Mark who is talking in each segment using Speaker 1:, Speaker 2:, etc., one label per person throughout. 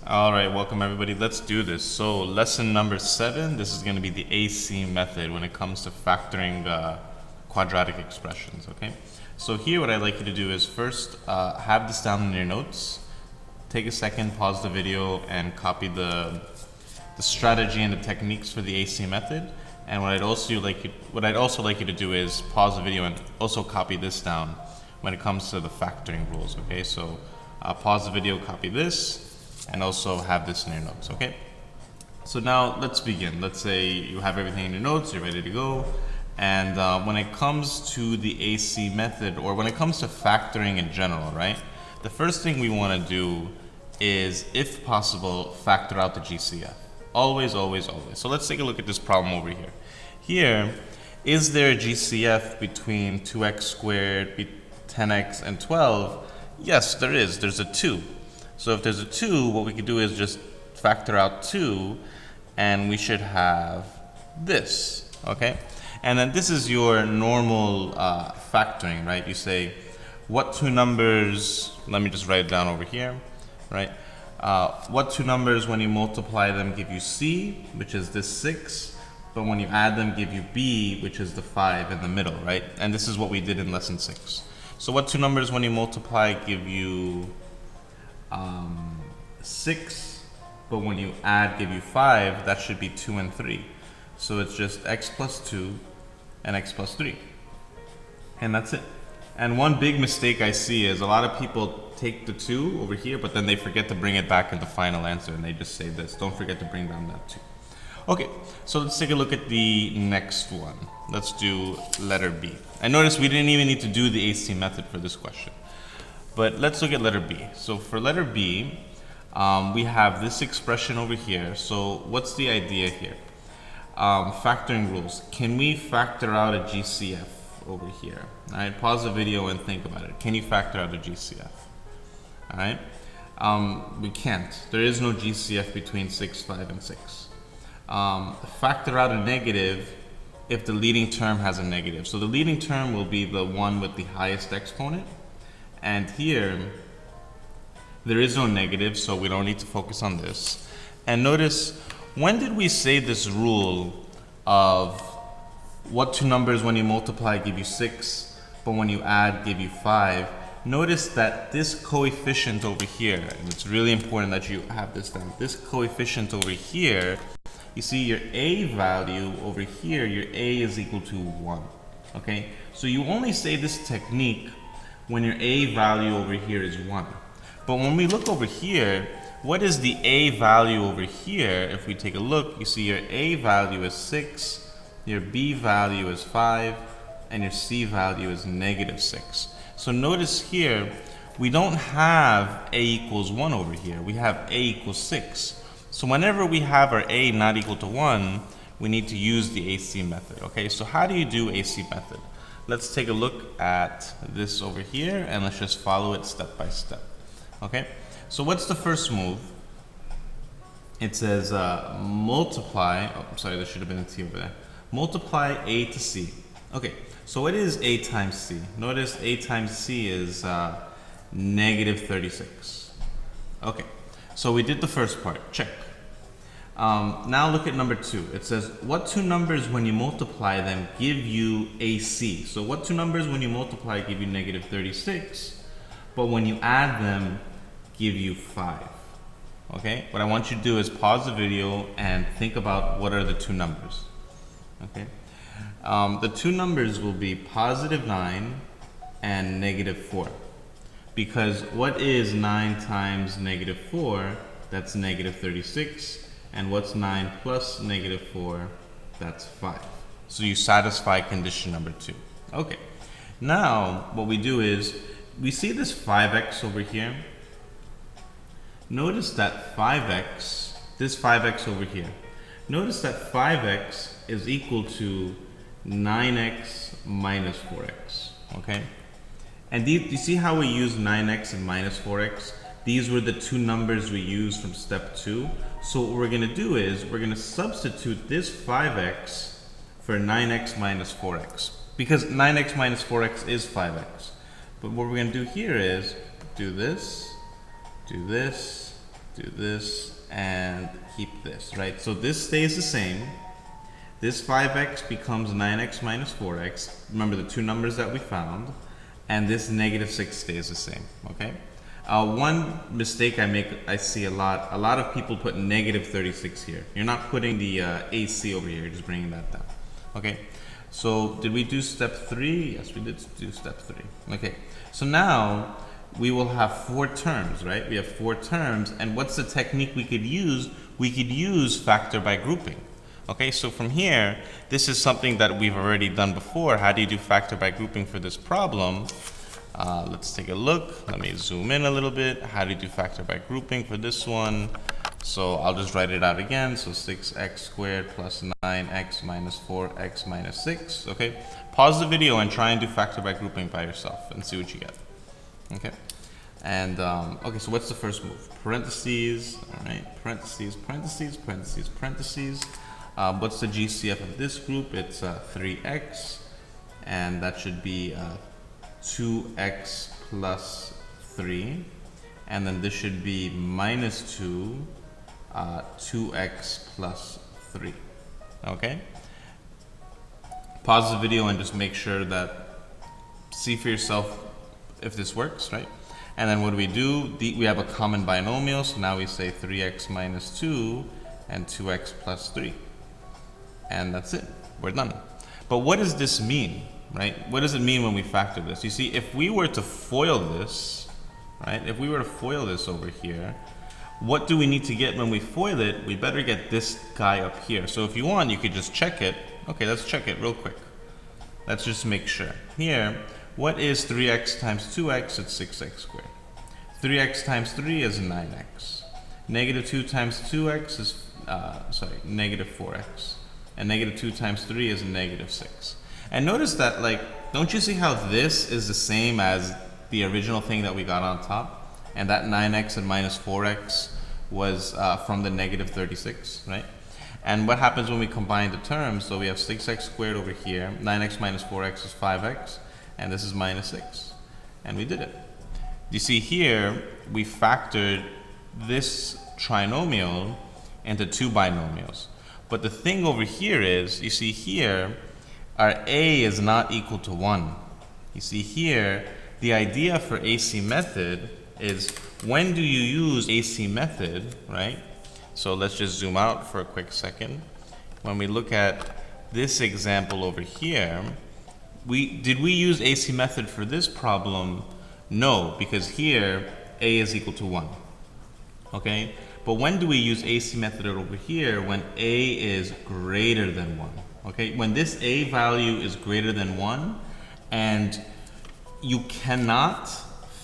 Speaker 1: All right, welcome everybody. Let's do this. So lesson number 7, this is going to be the AC method when it comes to factoring quadratic expressions, okay? So here what I'd like you to do is first have this down in your notes. Take a second, pause the video, and copy the strategy and the techniques for the AC method. And what I'd also like you to do is pause the video and also copy this down when it comes to the factoring rules, okay? So pause the video, copy this, and also have this in your notes, okay? So now let's begin. Let's say you have everything in your notes, you're ready to go. And when it comes to the AC method, or when it comes to factoring in general, right? The first thing we want to do is, if possible, factor out the GCF. Always, always, always. So let's take a look at this problem over here. Here, is there a GCF between 2x squared, 10x, and 12? Yes, there is. There's a 2. So if there's a 2, what we could do is just factor out 2, and we should have this, okay? And then this is your normal factoring, right? You say, what two numbers, let me just write it down over here, right? What two numbers, when you multiply them, give you C, which is this 6, but when you add them, give you B, which is the 5 in the middle, right? And this is what we did in lesson 6. So what two numbers, when you multiply, give you 6, but when you add, give you 5, that should be 2 and 3. So it's just x plus 2 and x plus 3. And that's it. And one big mistake I see is a lot of people take the 2 over here, but then they forget to bring it back in the final answer, and they just say this. Don't forget to bring down that 2. Okay, so let's take a look at the next one. Let's do letter B. And notice we didn't even need to do the AC method for this question. But let's look at letter B. So for letter B, we have this expression over here. So what's the idea here? Factoring rules. Can we factor out a GCF over here? All right, pause the video and think about it. Can you factor out a GCF? All right, we can't. There is no GCF between 6, 5, and 6. Factor out a negative if the leading term has a negative. So the leading term will be the one with the highest exponent. And here, there is no negative, so we don't need to focus on this. And notice, when did we say this rule of what two numbers when you multiply give you 6, but when you add give you 5? Notice that this coefficient over here, and it's really important that you have this down, this coefficient over here, you see your A value over here, your A is equal to 1, okay? So you only say this technique when your A value over here is 1. But when we look over here, what is the A value over here? If we take a look, you see your A value is 6, your B value is 5, and your C value is negative 6. So notice here, we don't have A equals 1 over here. We have A equals 6. So whenever we have our A not equal to 1, we need to use the AC method, okay? So how do you do AC method? Let's take a look at this over here, and let's just follow it step by step, okay? So what's the first move? It says multiply, oh, I'm sorry, there should have been a T over there. Multiply A to C. Okay, so what is A times C? Notice A times C is negative 36. Okay, so we did the first part, check. Now look at number 2. It says, what two numbers when you multiply them give you AC? So what two numbers when you multiply give you negative 36, but when you add them give you 5? Okay, what I want you to do is pause the video and think about what are the two numbers. Okay, the two numbers will be positive 9 and negative 4. Because what is 9 times negative 4? That's negative 36. And what's 9 plus negative 4? That's 5. So you satisfy condition number 2. Okay. Now, what we do is, we see this 5x over here. Notice that 5x, this 5x over here. Notice that 5x is equal to 9x minus 4x. Okay? And you see how we use 9x and minus 4x? These were the two numbers we used from step 2. So what we're going to do is, we're going to substitute this 5x for 9x minus 4x. Because 9x minus 4x is 5x. But what we're going to do here is, do this, do this and keep this, right? So this stays the same. This 5x becomes 9x minus 4x. Remember the two numbers that we found. And this negative 6 stays the same, okay? One mistake I see a lot of people put negative 36 here. You're not putting the AC over here, you're just bringing that down, okay? So did we do step 3? Yes, we did do step 3. Okay, so now we will have 4 terms, right? We have 4 terms, and what's the technique we could use? We could use factor by grouping. Okay, so from here, this is something that we've already done before. How do you do factor by grouping for this problem? Let's take a look. Let me zoom in a little bit. How do you do factor by grouping for this one? So I'll just write it out again. So 6x squared plus 9x minus 4x minus 6. Okay, pause the video and try and do factor by grouping by yourself and see what you get. Okay, and okay, so what's the first move? Parentheses, all right, parentheses, parentheses, parentheses, parentheses. What's the GCF of this group? It's 3x, and that should be 2x plus 3, and then this should be minus 2, 2x plus 3. Okay? Pause the video and just make sure that, see for yourself if this works, right? And then what do? We have a common binomial, so now we say 3x minus 2 and 2x plus 3. And that's it. We're done. But what does this mean, right? What does it mean when we factor this? You see, if we were to FOIL this, right? If we were to FOIL this over here, what do we need to get when we FOIL it? We better get this guy up here. So if you want, you could just check it. Okay, let's check it real quick. Let's just make sure. Here, what is 3x times 2x? It's 6x squared. 3x times 3 is 9x. Negative 2 times 2x is, negative 4x. And negative 2 times 3 is negative 6. And notice that, like, don't you see how this is the same as the original thing that we got on top? And that 9x and minus 4x was from the negative 36, right? And what happens when we combine the terms? So we have 6x squared over here. 9x minus 4x is 5x. And this is minus 6. And we did it. You see here, we factored this trinomial into 2 binomials. But the thing over here is, you see here, our a is not equal to 1. You see here, the idea for AC method is, when do you use AC method, right? So let's just zoom out for a quick second. When we look at this example over here, did we use AC method for this problem? No, because here, a is equal to 1. Okay? But when do we use AC method over here? When a is greater than 1. Okay? When this a value is greater than 1, and you cannot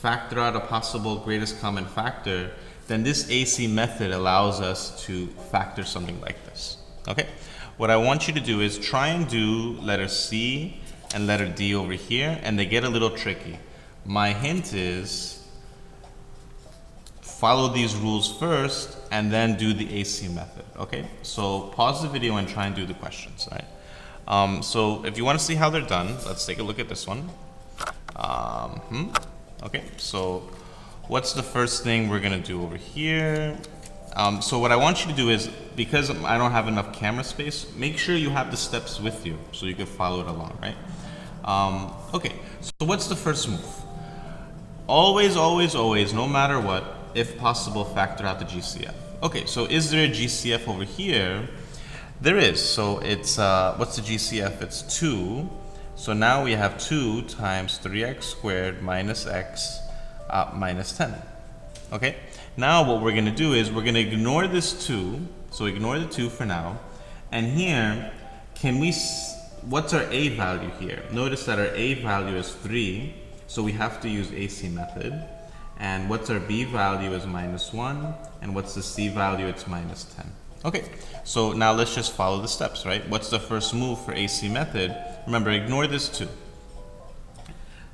Speaker 1: factor out a possible greatest common factor, then this AC method allows us to factor something like this. Okay? What I want you to do is try and do letter C and letter D over here, and they get a little tricky. My hint is, follow these rules first and then do the AC method, okay? So pause the video and try and do the questions, all right? So if you want to see how they're done, let's take a look at this one. Okay, so what's the first thing we're gonna do over here? So what I want you to do is, because I don't have enough camera space, make sure you have the steps with you so you can follow it along, right? Okay, so what's the first move? Always, always, always, no matter what, if possible, factor out the GCF. Okay, so is there a GCF over here? There is. So it's, what's the GCF? It's 2. So now we have 2 times 3x squared minus x minus 10. Okay? Now what we're going to do is we're going to ignore this 2. So ignore the 2 for now. And here, what's our a value here? Notice that our a value is 3. So we have to use AC method. And what's our b value is minus 1. And what's the c value? It's minus 10. Okay, so now let's just follow the steps, right? What's the first move for AC method? Remember, ignore this 2.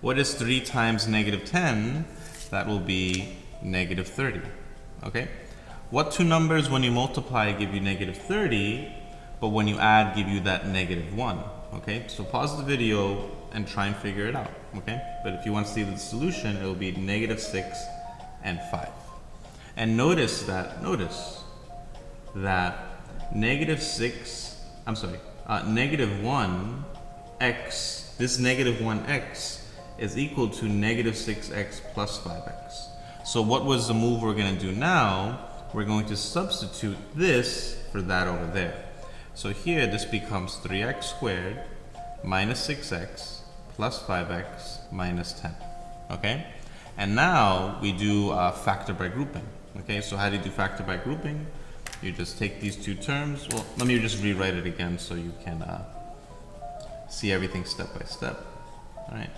Speaker 1: What is 3 times negative 10? That will be negative 30. Okay? What two numbers, when you multiply, give you negative 30, but when you add, give you that negative 1? Okay? So pause the video and try and figure it out. Okay? But if you want to see the solution, it will be negative 6 and 5. And notice that negative 1x, this negative 1x is equal to negative 6x plus 5x. So what was the move we're going to do now? We're going to substitute this for that over there. So here this becomes 3x squared minus 6x plus 5x minus 10. Okay? And now we do factor by grouping. Okay, so how do you do factor by grouping? You just take these two terms. Well, let me just rewrite it again so you can see everything step by step. All right.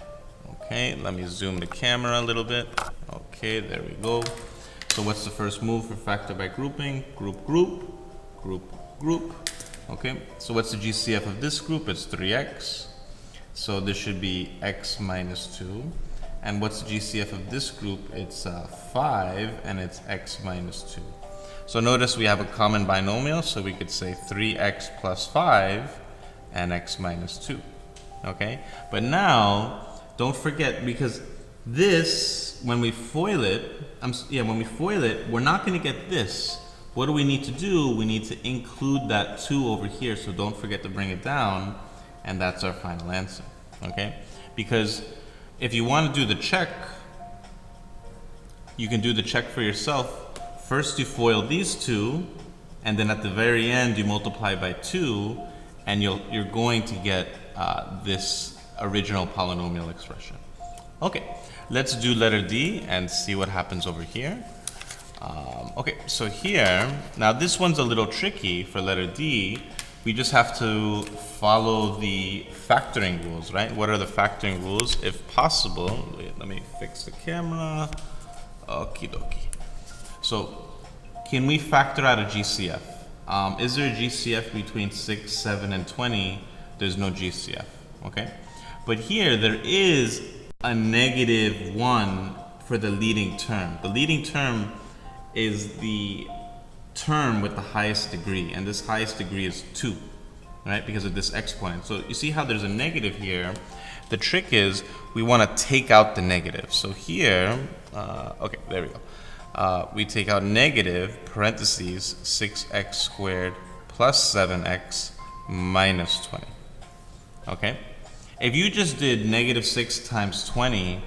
Speaker 1: Okay, let me zoom the camera a little bit. Okay, there we go. So what's the first move for factor by grouping? Group, group, group, group. Okay, so what's the GCF of this group? It's 3x. So this should be x minus 2. And what's the GCF of this group? It's 5, and it's x minus 2. So notice we have a common binomial, so we could say 3x plus 5 and x minus 2. Okay? But now, don't forget, because this, when we FOIL it, we're not going to get this. What do we need to do? We need to include that 2 over here, so don't forget to bring it down, and that's our final answer. Okay? Because if you want to do the check, you can do the check for yourself. First you FOIL these two, and then at the very end you multiply by 2, and you're going to get this original polynomial expression. Okay, let's do letter D and see what happens over here. Okay, so here, now this one's a little tricky for letter D. We just have to follow the factoring rules, right? What are the factoring rules? If possible, wait, let me fix the camera. Okie dokie. So, can we factor out a GCF? Is there a GCF between 6, 7, and 20? There's no GCF, okay? But here, there is a negative 1 for the leading term. The leading term is the term with the highest degree, and this highest degree is 2, right? Because of this exponent. So you see how there's a negative here. The trick is we want to take out the negative. So here, okay, there we go. We take out negative parentheses 6x squared plus 7x minus 20. Okay? If you just did negative 6 times 20,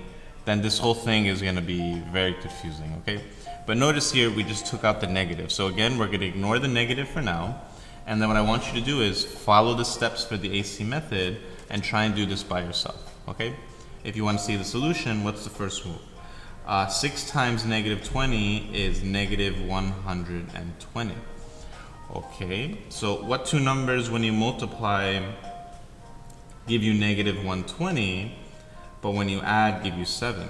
Speaker 1: then this whole thing is going to be very confusing. Okay? But notice here we just took out the negative. So again, we're going to ignore the negative for now. And then what I want you to do is follow the steps for the AC method and try and do this by yourself. Okay? If you want to see the solution, what's the first move? 6 times negative 20 is negative 120. Okay, so what two numbers when you multiply give you negative 120, but when you add give you 7?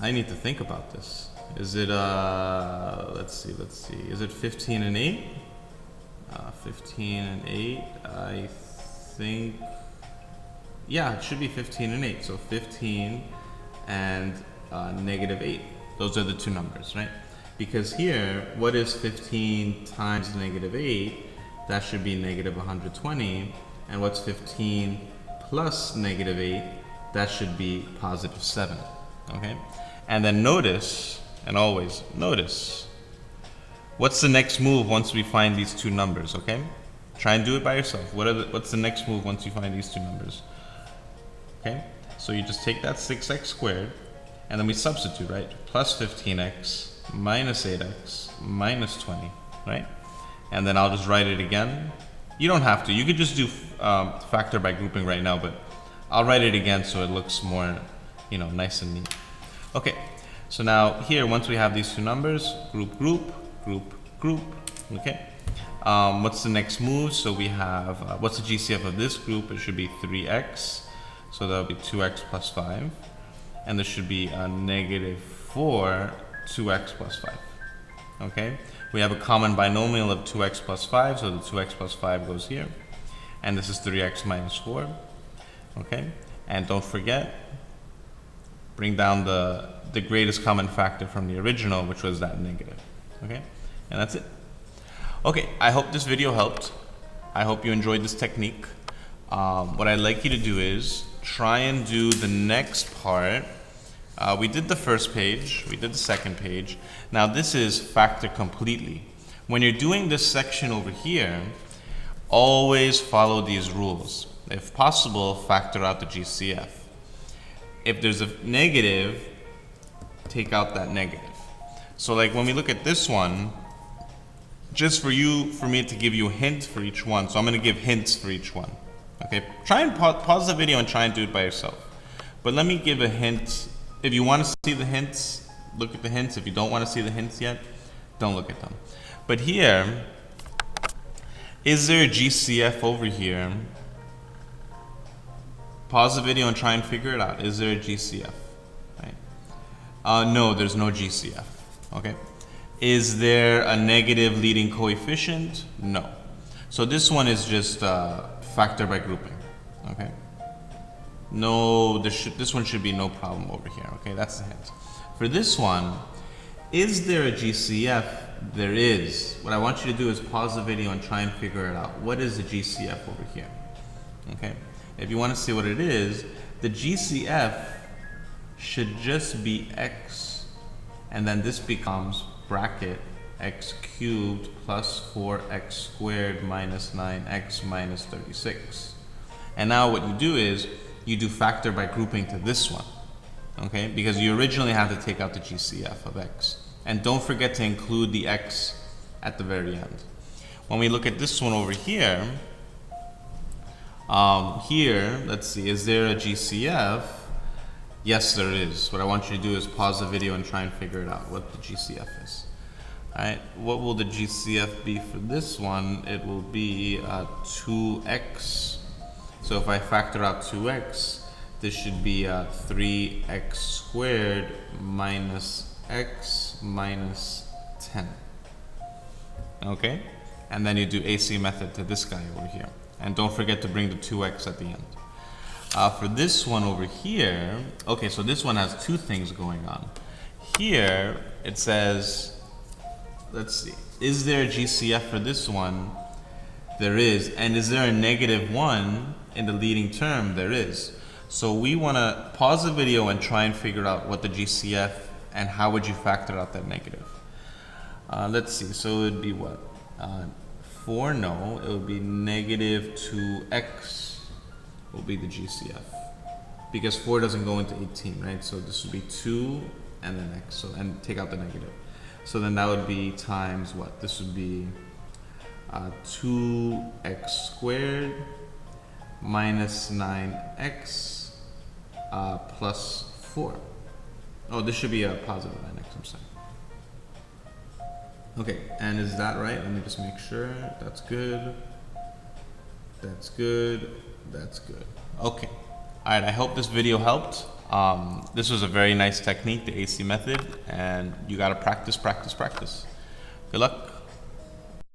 Speaker 1: I need to think about this. Is it, let's see, is it 15 and 8? 15 and 8, I think. Yeah, it should be 15 and 8. So 15 and negative 8. Those are the two numbers, right? Because here, what is 15 times negative 8? That should be negative 120. And what's 15 plus negative 8? That should be positive 7. Okay? And then notice, and always notice, what's the next move once we find these two numbers, okay? Try and do it by yourself. What's the next move once you find these two numbers? Okay, so you just take that 6x squared, and then we substitute, right? Plus 15x minus 8x minus 20, right? And then I'll just write it again. You don't have to. You could just do factor by grouping right now, but I'll write it again so it looks more, nice and neat. Okay, so now here, once we have these two numbers, group, group, group, group, okay? What's the next move? So we have, what's the GCF of this group? It should be 3x. So that'll be 2x plus 5. And this should be a negative 4, 2x plus 5. Okay? We have a common binomial of 2x plus 5, so the 2x plus 5 goes here. And this is 3x minus 4. Okay? And don't forget, bring down the greatest common factor from the original, which was that negative. Okay? And that's it. Okay, I hope this video helped. I hope you enjoyed this technique. What I'd like you to do is try and do the next part We did the first page, we did the second page. Now this is factor completely. When you're doing this section over here, always follow these rules. If possible, factor out the GCF. If there's a negative, take out that negative. So like when we look at this one, just for me to give you a hint for each one. So I'm going to give hints for each one. Okay, try and pause the video and try and do it by yourself. But let me give a hint. If you want to see the hints, look at the hints. If you don't want to see the hints yet, don't look at them. But here, is there a GCF over here? Pause the video and try and figure it out. Is there a GCF? Right? No, there's no GCF. Okay. Is there a negative leading coefficient? No. So this one is just factor by grouping. Okay. No, this one should be no problem over here. Okay, that's the hint. For this one, is there a GCF? There is. What I want you to do is pause the video and try and figure it out. What is the GCF over here? Okay. If you want to see what it is, the GCF should just be x, and then this becomes bracket x cubed plus 4x squared minus 9x minus 36. And now what you do is you do factor by grouping to this one, okay? Because you originally have to take out the GCF of x. And don't forget to include the x at the very end. When we look at this one over here, let's see, is there a GCF? Yes, there is. What I want you to do is pause the video and try and figure it out, what the GCF is. All right, what will the GCF be for this one? It will be 2x. So if I factor out 2x, this should be 3x squared minus x minus 10. Okay? And then you do AC method to this guy over here. And don't forget to bring the 2x at the end. For this one over here, okay, so this one has two things going on. Here, it says, let's see, is there a GCF for this one? There is. And is there a -1 in the leading term? There is. So we want to pause the video and try and figure out what the GCF and how would you factor out that negative. Let's see, so it would be what? 4, no, it would be -2x will be the GCF. Because 4 doesn't go into 18, right? So this would be 2 and then x, so, and take out the negative. So then that would be times what? This would be 2x squared minus 9x plus 4. Oh, this should be a positive 9x, I'm sorry. Okay, and is that right? Let me just make sure. That's good. That's good. That's good. Okay. All right, I hope this video helped. This was a very nice technique, the AC method, and you got to practice, practice, practice. Good luck.